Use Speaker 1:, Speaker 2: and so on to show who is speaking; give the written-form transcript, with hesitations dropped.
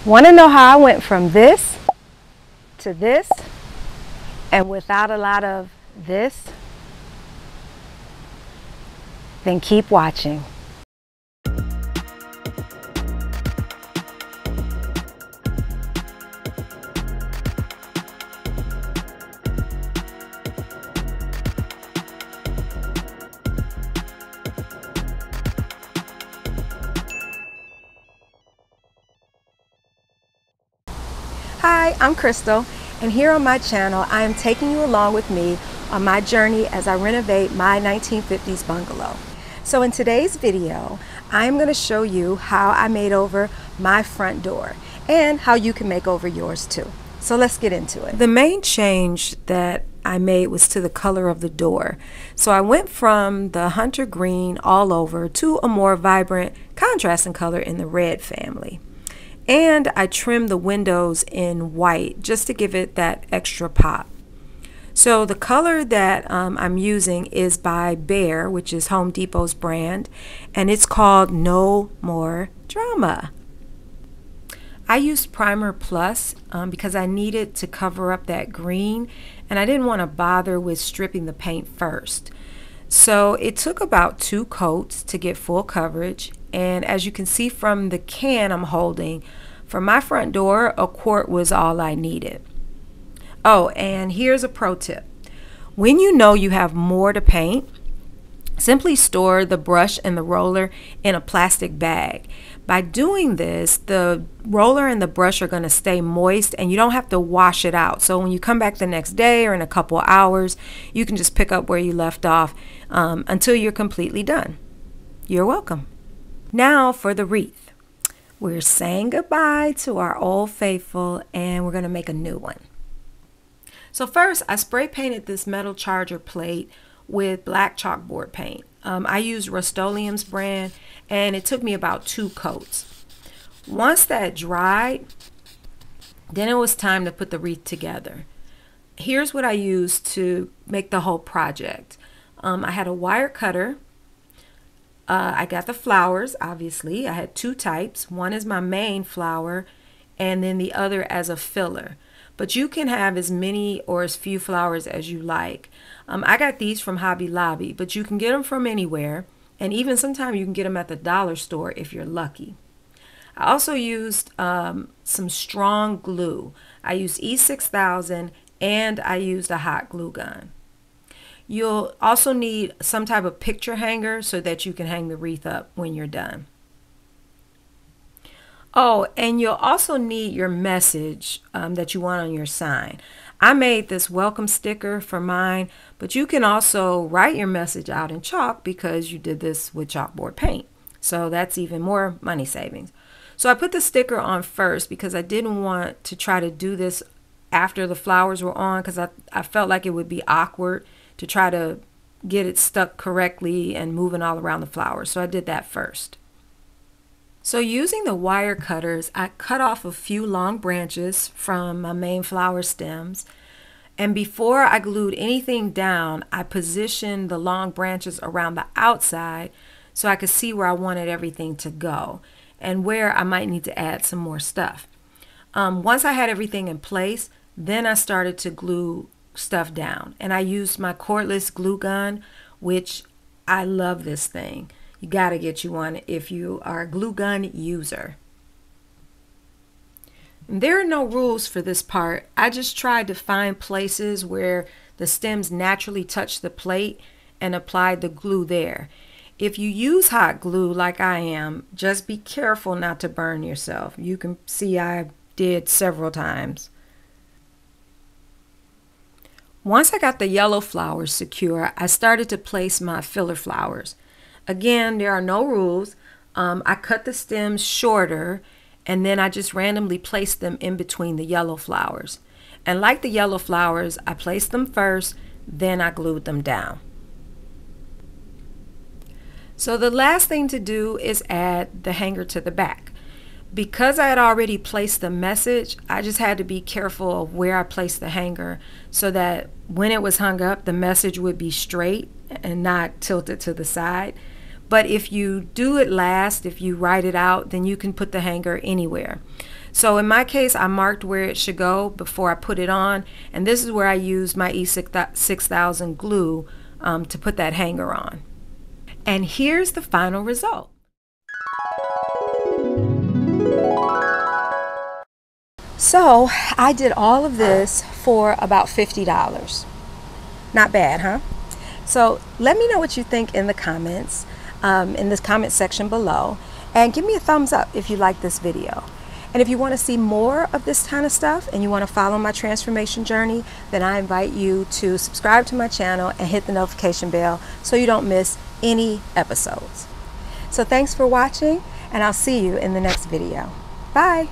Speaker 1: Want to know how I went from this to this and without a lot of this? Then keep watching. Hi, I'm Crystal, and here on my channel I am taking you along with me on my journey as I renovate my 1950s bungalow. So in today's video, I'm going to show you how I made over my front door and how you can make over yours too. So let's get into it. The main change that I made was to the color of the door. So I went from the hunter green all over to a more vibrant contrasting color in the red family. And I trimmed the windows in white just to give it that extra pop. So the color that I'm using is by Behr, which is Home Depot's brand, and it's called No More Drama. I used Primer Plus because I needed to cover up that green, and I didn't want to bother with stripping the paint first. So it took about 2 coats to get full coverage, and as you can see from the can I'm holding, for my front door, a quart was all I needed. Oh, and here's a pro tip. When you know you have more to paint, simply store the brush and the roller in a plastic bag. By doing this, the roller and the brush are going to stay moist and you don't have to wash it out. So when you come back the next day or in a couple hours, you can just pick up where you left off until you're completely done. You're welcome. Now for the wreath. We're saying goodbye to our old faithful and we're going to make a new one. So first, I spray painted this metal charger plate with black chalkboard paint. I used Rust-Oleum's brand and it took me about 2 coats. Once that dried, then it was time to put the wreath together. Here's what I used to make the whole project. I had a wire cutter. I got the flowers, obviously. I had 2 types. One is my main flower and then the other as a filler. But you can have as many or as few flowers as you like. I got these from Hobby Lobby, but you can get them from anywhere. And even sometimes you can get them at the dollar store if you're lucky. I also used some strong glue. I used E6000 and I used a hot glue gun. You'll also need some type of picture hanger so that you can hang the wreath up when you're done. Oh, and you'll also need your message that you want on your sign. I made this welcome sticker for mine, but you can also write your message out in chalk because you did this with chalkboard paint. So that's even more money savings. So I put the sticker on first because I didn't want to try to do this after the flowers were on because I felt like it would be awkward to try to get it stuck correctly and moving all around the flowers. So I did that first. So using the wire cutters, I cut off a few long branches from my main flower stems. And before I glued anything down, I positioned the long branches around the outside so I could see where I wanted everything to go and where I might need to add some more stuff. Once I had everything in place, then I started to glue stuff down. And I used my cordless glue gun, which I love this thing. You got to get you one if you are a glue gun user. There are no rules for this part. I just tried to find places where the stems naturally touch the plate and applied the glue there. If you use hot glue like I am, just be careful not to burn yourself. You can see I did several times. Once I got the yellow flowers secure, I started to place my filler flowers. Again, there are no rules. I cut the stems shorter and then I just randomly placed them in between the yellow flowers. And like the yellow flowers, I placed them first, then I glued them down. So the last thing to do is add the hanger to the back. Because I had already placed the message, I just had to be careful of where I placed the hanger so that when it was hung up, the message would be straight and not tilted to the side. But if you do it last, if you write it out, then you can put the hanger anywhere. So in my case, I marked where it should go before I put it on, and this is where I used my E6000 glue to put that hanger on. And here's the final result. So I did all of this for about $50. Not bad, huh? So let me know what you think in the comments, in this comment section below, and give me a thumbs up if you like this video. And if you want to see more of this kind of stuff and you want to follow my transformation journey, then I invite you to subscribe to my channel and hit the notification bell so you don't miss any episodes. So thanks for watching, and I'll see you in the next video. Bye.